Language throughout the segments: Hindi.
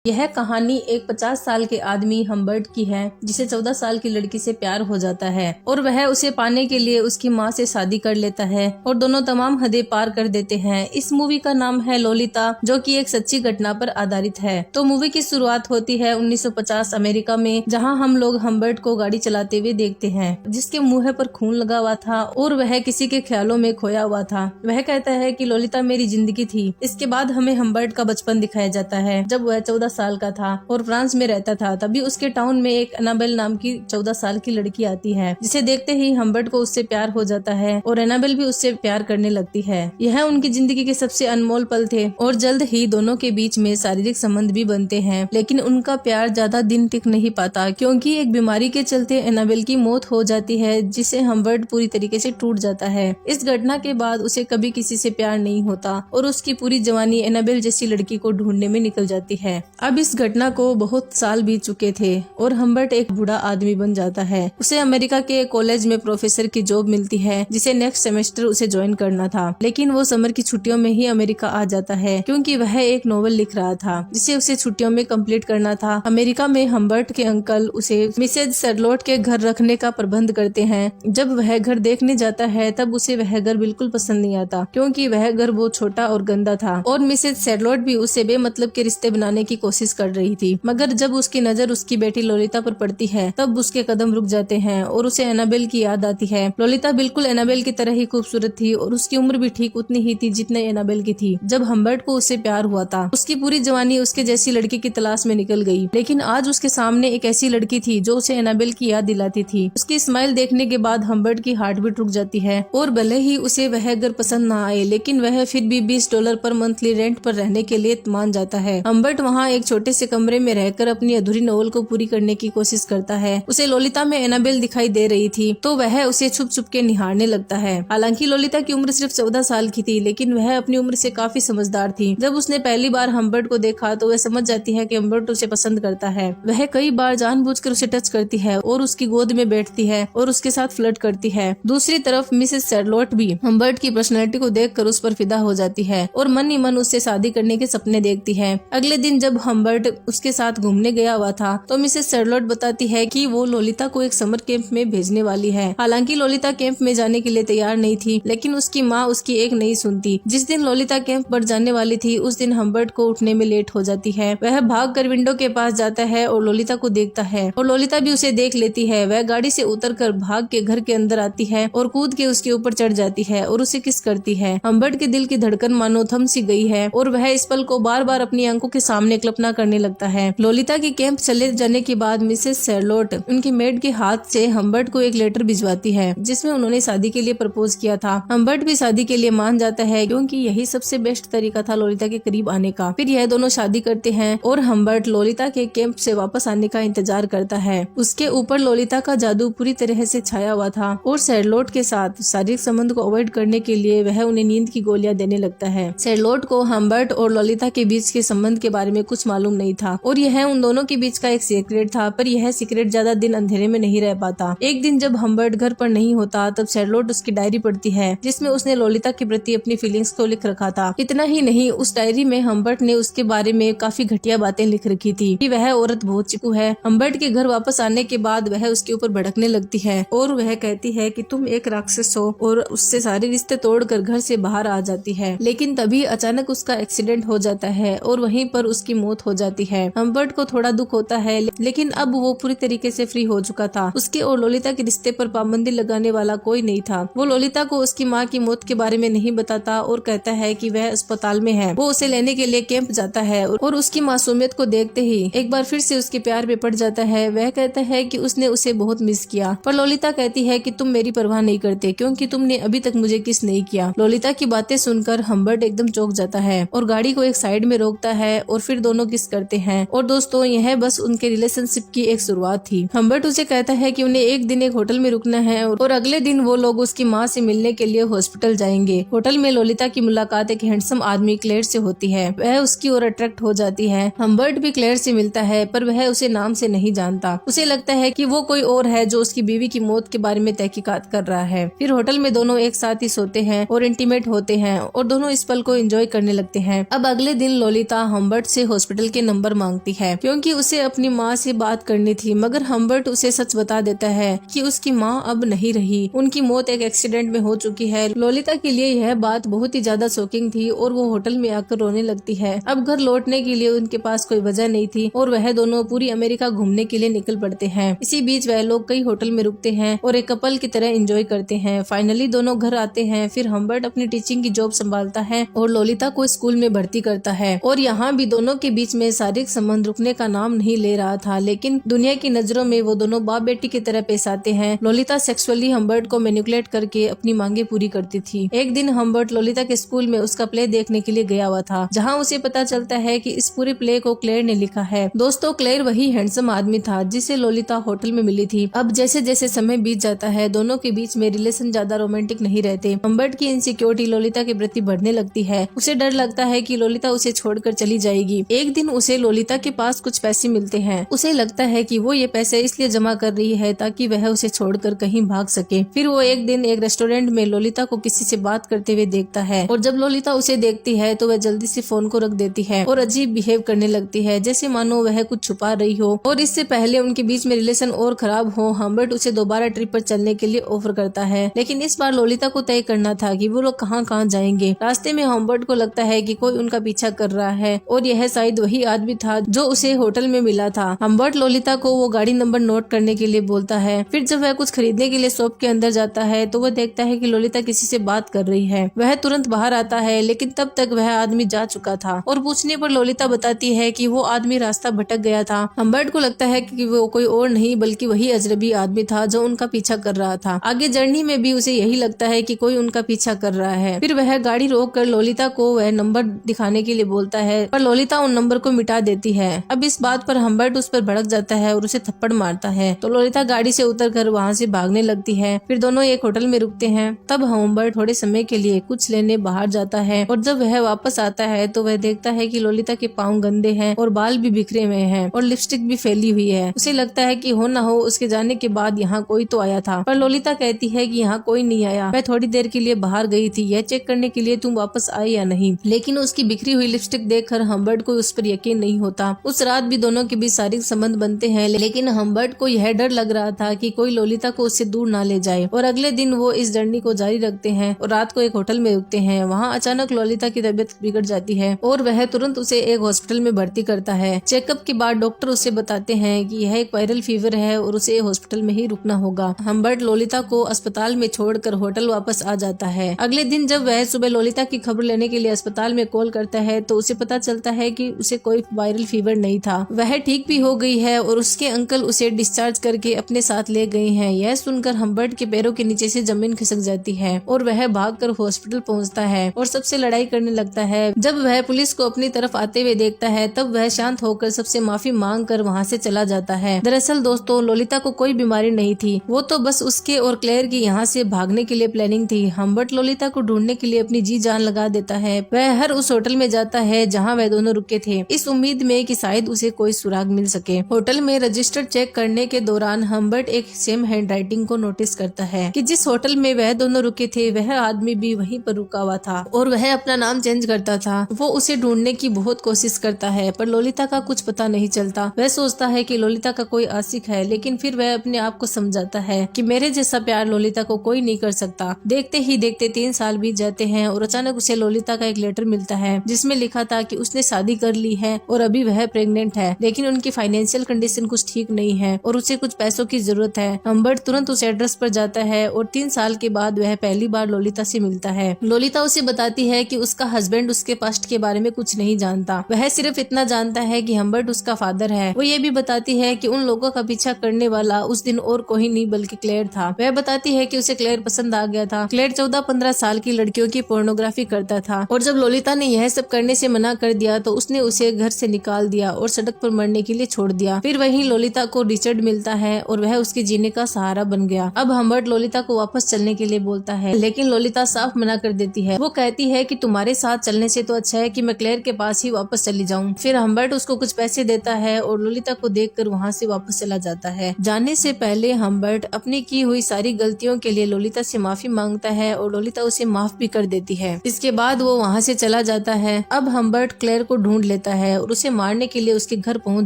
यह कहानी एक 50 साल के आदमी हम्बर्ट की है जिसे 14 साल की लड़की से प्यार हो जाता है और वह उसे पाने के लिए उसकी माँ से शादी कर लेता है और दोनों तमाम हदें पार कर देते हैं। इस मूवी का नाम है लोलिता, जो कि एक सच्ची घटना पर आधारित है। तो मूवी की शुरुआत होती है 1950 अमेरिका में, जहाँ हम लोग हम्बर्ट को गाड़ी चलाते हुए देखते हैं, जिसके मुँह पर खून लगा हुआ था और वह किसी के ख्यालों में खोया हुआ था। वह कहता है कि लोलिता मेरी जिंदगी थी। इसके बाद हमें हम्बर्ट का बचपन दिखाया जाता है जब वह 14 साल का था और फ्रांस में रहता था। तभी उसके टाउन में एक एनाबेल नाम की 14 साल की लड़की आती है, जिसे देखते ही हम्बर्ट को उससे प्यार हो जाता है और एनाबेल भी उससे प्यार करने लगती है। यह उनकी जिंदगी के सबसे अनमोल पल थे और जल्द ही दोनों के बीच में शारीरिक संबंध भी बनते हैं। लेकिन उनका प्यार ज्यादा दिन टिक नहीं पाता, क्योंकि एक बीमारी के चलते एनाबेल की मौत हो जाती है, जिससे हम्बर्ट पूरी तरीके से टूट जाता है। इस घटना के बाद उसे कभी किसी से प्यार नहीं होता और उसकी पूरी जवानी एनाबेल जैसी लड़की को ढूंढने में निकल जाती है। अब इस घटना को बहुत साल बीत चुके थे और हम्बर्ट एक बूढ़ा आदमी बन जाता है। उसे अमेरिका के कॉलेज में प्रोफेसर की जॉब मिलती है, जिसे नेक्स्ट सेमेस्टर उसे ज्वाइन करना था। लेकिन वो समर की छुट्टियों में ही अमेरिका आ जाता है, क्योंकि वह एक नॉवेल लिख रहा था जिसे उसे छुट्टियों में कंप्लीट करना था। अमेरिका में हम्बर्ट के अंकल उसे मिसेज शर्लोट के घर रखने का प्रबंध करते हैं। जब वह घर देखने जाता है तब उसे वह घर बिल्कुल पसंद नहीं आता, क्योंकि वह घर बहुत छोटा और गंदा था और मिसेज शर्लोट भी उसे बेमतलब के रिश्ते बनाने की कोशिश कर रही थी। मगर जब उसकी नजर उसकी बेटी लोलिता पर पड़ती है तब उसके कदम रुक जाते हैं और उसे एनाबेल की याद आती है। लोलिता बिल्कुल एनाबेल की तरह ही खूबसूरत थी और उसकी उम्र भी ठीक उतनी ही थी जितने एनाबेल की थी। जब हम्बर्ट को उससे प्यार हुआ था, उसकी पूरी जवानी उसके जैसी लड़की की तलाश में निकल गई। लेकिन आज उसके सामने एक ऐसी लड़की थी जो उसे एनाबेल की याद दिलाती थी। उसकी स्माइल देखने के बाद हम्बर्ट की हार्ट बीट रुक जाती है और भले ही उसे वह घर पसंद ना आए, लेकिन वह फिर भी $20 पर मंथली रेंट पर रहने के लिए मान जाता है। हम्बर्ट वहाँ एक छोटे से कमरे में रहकर अपनी अधूरी नॉवेल को पूरी करने की कोशिश करता है। उसे लोलिता में एनाबेल दिखाई दे रही थी तो वह उसे छुप छुप के निहारने लगता है। हालांकि लोलिता की उम्र सिर्फ 14 साल की थी, लेकिन वह अपनी उम्र से काफी समझदार थी। जब उसने पहली बार हम्बर्ट को देखा तो वह समझ जाती है कि हम्बर्ट उसे पसंद करता है। वह कई बार जानबूझकर उसे टच करती है और उसकी गोद में बैठती है और उसके साथ फ्लर्ट करती है। दूसरी तरफ मिसेज शर्लोट भी हम्बर्ट की पर्सनैलिटी को देखकर उस पर फिदा हो जाती है और मन ही मन उससे शादी करने के सपने देखती है। अगले दिन जब हम्बर्ट उसके साथ घूमने गया हुआ था तो मिसेस शर्लोट बताती है कि वो लोलिता को एक समर कैंप में भेजने वाली है। हालांकि लोलिता कैंप में जाने के लिए तैयार नहीं थी, लेकिन उसकी माँ उसकी एक नहीं सुनती। जिस दिन लोलिता कैंप पर जाने वाली थी उस दिन हम्बर्ट को उठने में लेट हो जाती है। वह भागकर विंडो के पास जाता है और लोलिता को देखता है और लोलिता भी उसे देख लेती है। वह गाड़ी से उतरकर भाग के घर के अंदर आती है और कूद के उसके ऊपर चढ़ जाती है और उसे किस करती है। हम्बर्ट के दिल की धड़कन मानो थम सी गई है और वह इस पल को बार बार अपनी आंखों के सामने कल्पना करने लगता है। लोलिता के कैंप चले जाने के बाद मिसेस शर्लोट उनकी मेड के हाथ से हम्बर्ट को एक लेटर भिजवाती है, जिसमें उन्होंने शादी के लिए प्रपोज किया था। हम्बर्ट भी शादी के लिए मान जाता है, क्योंकि यही सबसे बेस्ट तरीका था लोलिता के करीब आने का। फिर यह दोनों शादी करते हैं और हम्बर्ट लोलिता के कैंप से वापस आने का इंतजार करता है। उसके ऊपर लोलिता का जादू पूरी तरह से छाया हुआ था और शर्लोट के साथ शारीरिक संबंध को अवॉइड करने के लिए वह उन्हें नींद की गोलियां देने लगता है। शर्लोट को हम्बर्ट और लोलिता के बीच के संबंध के बारे में कुछ मालूम नहीं था और यह उन दोनों के बीच का एक सीक्रेट था, पर यह सीक्रेट ज्यादा दिन अंधेरे में नहीं रह पाता। एक दिन जब हम्बर्ट घर पर नहीं होता तब शर्लोट उसकी डायरी पढ़ती है, जिसमें उसने लोलिता के प्रति अपनी फीलिंग्स को लिख रखा था। इतना ही नहीं, उस डायरी में हम्बर्ट ने उसके बारे में काफी घटिया बातें लिख रखी थी कि वह औरत बहुत चिकू है। हम्बर्ट के घर वापस आने के बाद वह उसके ऊपर भड़कने लगती है और वह कहती है कि तुम एक राक्षस हो और उससे सारे रिश्ते तोड़कर घर से बाहर आ जाती है। लेकिन तभी अचानक उसका एक्सीडेंट हो जाता है और वहीं पर उसकी मौत हो जाती है। हम्बर्ट को थोड़ा दुख होता है, लेकिन अब वो पूरी तरीके से फ्री हो चुका था। उसके और लोलिता के रिश्ते पर पाबंदी लगाने वाला कोई नहीं था। वो लोलिता को उसकी माँ की मौत के बारे में नहीं बताता और कहता है कि वह अस्पताल में है। वो उसे लेने के लिए कैंप जाता है और उसकी मासूमियत को देखते ही एक बार फिर से उसके प्यार में पड़ जाता है। वह कहता है कि उसने उसे बहुत मिस किया, पर लोलिता कहती है कि तुम मेरी परवाह नहीं करते, क्योंकि तुमने अभी तक मुझे किस नहीं किया। लोलिता की बातें सुनकर हम्बर्ट एकदम चौंक जाता है और गाड़ी को एक साइड में रोकता है और फिर दोनों किस करते हैं। और दोस्तों, यह बस उनके रिलेशनशिप की एक शुरुआत थी। हम्बर्ट उसे कहता है कि उन्हें एक दिन एक होटल में रुकना है और अगले दिन वो लोग उसकी माँ से मिलने के लिए हॉस्पिटल जाएंगे। होटल में लोलिता की मुलाकात एक हैंडसम आदमी क्लेयर से होती है। वह उसकी ओर अट्रैक्ट हो जाती है। हम्बर्ट भी क्लेयर से मिलता है, पर वह उसे नाम से नहीं जानता। उसे लगता है कि वो कोई और है जो उसकी बीवी की मौत के बारे में तहकीकात कर रहा है। फिर होटल में दोनों एक साथ ही सोते हैं और इंटीमेट होते हैं और दोनों इस पल को एंजॉय करने लगते हैं। अब अगले दिन लोलिता हम्बर्ट से हॉस्पिटल हॉस्पिटल के नंबर मांगती है क्योंकि उसे अपनी माँ से बात करनी थी, मगर हम्बर्ट उसे सच बता देता है कि उसकी माँ अब नहीं रही, उनकी मौत एक एक्सीडेंट में हो चुकी है। लोलिता के लिए यह बात बहुत ही ज्यादा शॉकिंग थी और वो होटल में आकर रोने लगती है। अब घर लौटने के लिए उनके पास कोई वजह नहीं थी और वह दोनों पूरी अमेरिका घूमने के लिए निकल पड़ते हैं। इसी बीच वह लोग कई होटल में रुकते हैं और एक कपल की तरह एंजॉय करते हैं। फाइनली दोनों घर आते हैं। फिर हम्बर्ट अपनी टीचिंग की जॉब संभालता है और लोलिता को स्कूल में भर्ती करता है। और यहाँ भी दोनों के बीच में शारीरिक संबंध रुकने का नाम नहीं ले रहा था, लेकिन दुनिया की नजरों में वो दोनों बाप बेटी की तरह पेश आते हैं। लोलिता सेक्सुअली हम्बर्ट को मैनिपुलेट करके अपनी मांगे पूरी करती थी। एक दिन हम्बर्ट लोलिता के स्कूल में उसका प्ले देखने के लिए गया हुआ था, जहाँ उसे पता चलता है कि इस पूरे प्ले को क्लेयर ने लिखा है। दोस्तों, क्लेयर वही हैंडसम आदमी था जिसे लोलिता होटल में मिली थी। अब जैसे जैसे समय बीत जाता है, दोनों के बीच में रिलेशन ज्यादा रोमांटिक नहीं रहते। हम्बर्ट की इनसिक्योरिटी लोलिता के प्रति बढ़ने लगती है। उसे डर लगता है कि लोलिता उसे छोड़कर चली जाएगी। एक दिन उसे लोलिता के पास कुछ पैसे मिलते हैं। उसे लगता है कि वो ये पैसे इसलिए जमा कर रही है ताकि वह उसे छोड़कर कहीं भाग सके। फिर वो एक दिन एक रेस्टोरेंट में लोलिता को किसी से बात करते हुए देखता है और जब लोलिता उसे देखती है तो वह जल्दी से फोन को रख देती है और अजीब बिहेव करने लगती है, जैसे मानो वह कुछ छुपा रही हो। और इससे पहले उनके बीच में रिलेशन और खराब हो, हम्बर्ट उसे दोबारा ट्रिप पर चलने के लिए ऑफर करता है, लेकिन इस बार लोलिता को तय करना था कि वो लोग कहाँ कहाँ जाएंगे। रास्ते में हम्बर्ट को लगता है कि कोई उनका पीछा कर रहा है और यह शायद वही आदमी था जो उसे होटल में मिला था। हम्बर्ट लोलिता को वो गाड़ी नंबर नोट करने के लिए बोलता है। फिर जब वह कुछ खरीदने के लिए शॉप के अंदर जाता है तो वह देखता है कि लोलिता किसी से बात कर रही है। वह तुरंत बाहर आता है, लेकिन तब तक वह आदमी जा चुका था और पूछने पर लोलिता बताती है कि वो आदमी रास्ता भटक गया था। हम्बर्ट को लगता है कि वो कोई और नहीं बल्कि वही अजनबी आदमी था जो उनका पीछा कर रहा था। आगे जर्नी में भी उसे यही लगता है कि कोई उनका पीछा कर रहा है। फिर वह गाड़ी रोक कर लोलिता को वह नंबर दिखाने के लिए बोलता है, पर लोलिता उन नंबर को मिटा देती है। अब इस बात पर हम्बर्ट उस पर भड़क जाता है और उसे थप्पड़ मारता है, तो लोलिता गाड़ी से उतरकर वहाँ से भागने लगती है। फिर दोनों एक होटल में रुकते हैं। तब हम्बर्ट थोड़े समय के लिए कुछ लेने बाहर जाता है और जब वह वापस आता है तो वह देखता है कि लोलिता के पाँव गंदे हैं और बाल भी बिखरे हुए हैं और लिपस्टिक भी फैली हुई है। उसे लगता है कि हो न हो उसके जाने के बाद यहाँ कोई तो आया था, पर लोलिता कहती है कि यहाँ कोई नहीं आया, मैं थोड़ी देर के लिए बाहर गई थी यह चेक करने के लिए तुम वापस आए या नहीं। लेकिन उसकी बिखरी हुई लिपस्टिक देखकर हम्बर्ट को उस पर यकीन नहीं होता। उस रात भी दोनों के बीच शारीरिक संबंध बनते हैं, लेकिन हम्बर्ट को यह डर लग रहा था कि कोई लोलिता को उससे दूर ना ले जाए। और अगले दिन वो इस जर्नी को जारी रखते हैं और रात को एक होटल में रुकते हैं। वहाँ अचानक लोलिता की तबीयत बिगड़ जाती है और वह तुरंत उसे एक हॉस्पिटल में भर्ती करता है। चेकअप के बाद डॉक्टर उसे बताते हैं कि यह एक वायरल फीवर है और उसे हॉस्पिटल में ही रुकना होगा। हम्बर्ट लोलिता को अस्पताल में छोड़कर होटल वापस आ जाता है। अगले दिन जब वह सुबह लोलिता की खबर लेने के लिए अस्पताल में कॉल करता है तो उसे पता चलता है कि उसे कोई वायरल फीवर नहीं था, वह ठीक भी हो गई है और उसके अंकल उसे डिस्चार्ज करके अपने साथ ले गए हैं। यह सुनकर हम्बर्ट के पैरों के नीचे से जमीन खिसक जाती है और वह भागकर हॉस्पिटल पहुंचता है और सबसे लड़ाई करने लगता है। जब वह पुलिस को अपनी तरफ आते हुए देखता है तब वह शांत होकर सबसे माफी मांग कर वहाँ से चला जाता है। दरअसल दोस्तों, लोलिता को कोई बीमारी नहीं थी, वो तो बस उसके और क्लेयर की यहाँ से भागने के लिए प्लानिंग थी। हम्बर्ट लोलिता को ढूंढने के लिए अपनी जी जान लगा देता है। वह हर उस होटल में जाता है जहाँ वह दोनों रुके थे, इस उम्मीद में कि शायद उसे कोई सुराग मिल सके। होटल में रजिस्टर चेक करने के दौरान हम्बर्ट एक सेम हैंडराइटिंग को नोटिस करता है कि जिस होटल में वह दोनों रुके थे वह आदमी भी वहीं पर रुका हुआ था और वह अपना नाम चेंज करता था। वो उसे ढूंढने की बहुत कोशिश करता है पर लोलिता का कुछ पता नहीं चलता। वह सोचता है कि लोलिता का कोई आशिक है, लेकिन फिर वह अपने आप को समझाता है कि मेरे जैसा प्यार लोलिता को कोई नहीं कर सकता। देखते ही देखते 3 साल बीत जाते हैं और अचानक उसे लोलिता का एक लेटर मिलता है जिसमें लिखा था कि उसने शादी कर ली है और अभी वह प्रेग्नेंट है, लेकिन उनकी फाइनेंशियल कंडीशन कुछ ठीक नहीं है और उसे कुछ पैसों की जरूरत है। हम्बर्ट तुरंत उस एड्रेस पर जाता है और 3 साल के बाद वह पहली बार लोलिता से मिलता है। लोलिता उसे बताती है कि उसका हस्बैंड उसके पास्ट के बारे में कुछ नहीं जानता, वह सिर्फ इतना जानता है कि हम्बर्ट उसका फादर है। वो ये भी बताती है कि उन लोगों का पीछा करने वाला उस दिन और कोई नहीं बल्कि क्लेयर था। वह बताती है कि उसे क्लेयर पसंद आ गया था। क्लेयर 14-15 साल की लड़कियों की पोर्नोग्राफी करता था और जब लोलिता ने यह सब करने से मना कर दिया तो उसने उसे घर से निकाल दिया और सड़क पर मरने के लिए छोड़ दिया। फिर वहीं लोलिता को रिचर्ड मिलता है और वह उसके जीने का सहारा बन गया। अब हम्बर्ट लोलिता को वापस चलने के लिए बोलता है, लेकिन लोलिता साफ मना कर देती है। वो कहती है कि तुम्हारे साथ चलने से तो अच्छा है कि मैं क्लेयर के पास ही वापस चली जाऊं। फिर हम्बर्ट उसको कुछ पैसे देता है और लोलिता को देखकर वहाँ से वापस चला जाता है। जाने से पहले हम्बर्ट अपनी की हुई सारी गलतियों के लिए लोलिता से माफी मांगता है और लोलिता उसे माफ भी कर देती है। इसके बाद वो वहाँ से चला जाता है। अब हम्बर्ट क्लेयर को ढूंढ लेता आता है और उसे मारने के लिए उसके घर पहुंच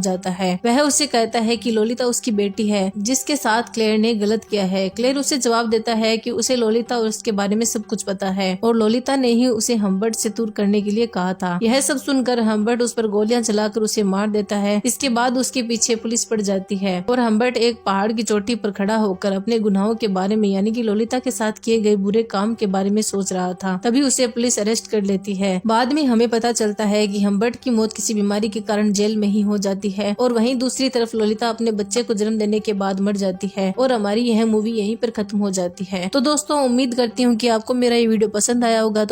जाता है। वह उसे कहता है कि लोलिता उसकी बेटी है जिसके साथ क्लेयर ने गलत किया है। क्लेयर उसे जवाब देता है कि उसे लोलिता और उसके बारे में सब कुछ पता है और लोलिता ने ही उसे हम्बर्ट से दूर करने के लिए कहा था। यह सब सुनकर हम्बर्ट उस पर गोलियां चलाकर उसे मार देता है। इसके बाद उसके पीछे पुलिस पड़ जाती है और हम्बर्ट एक पहाड़ की चोटी पर खड़ा होकर अपने गुनाहों के बारे में यानी कि लोलिता के साथ किए गए बुरे काम के बारे में सोच रहा था। तभी उसे पुलिस अरेस्ट कर लेती है। बाद में हमें पता चलता है कि हम्बर्ट की मौत किसी बीमारी के कारण जेल में ही हो जाती है और वहीं दूसरी तरफ लोलिता अपने बच्चे को जन्म देने के बाद मर जाती है और हमारी यह मूवी यहीं पर खत्म हो जाती है। तो दोस्तों, उम्मीद करती हूँ कि आपको मेरा ये वीडियो पसंद आया होगा।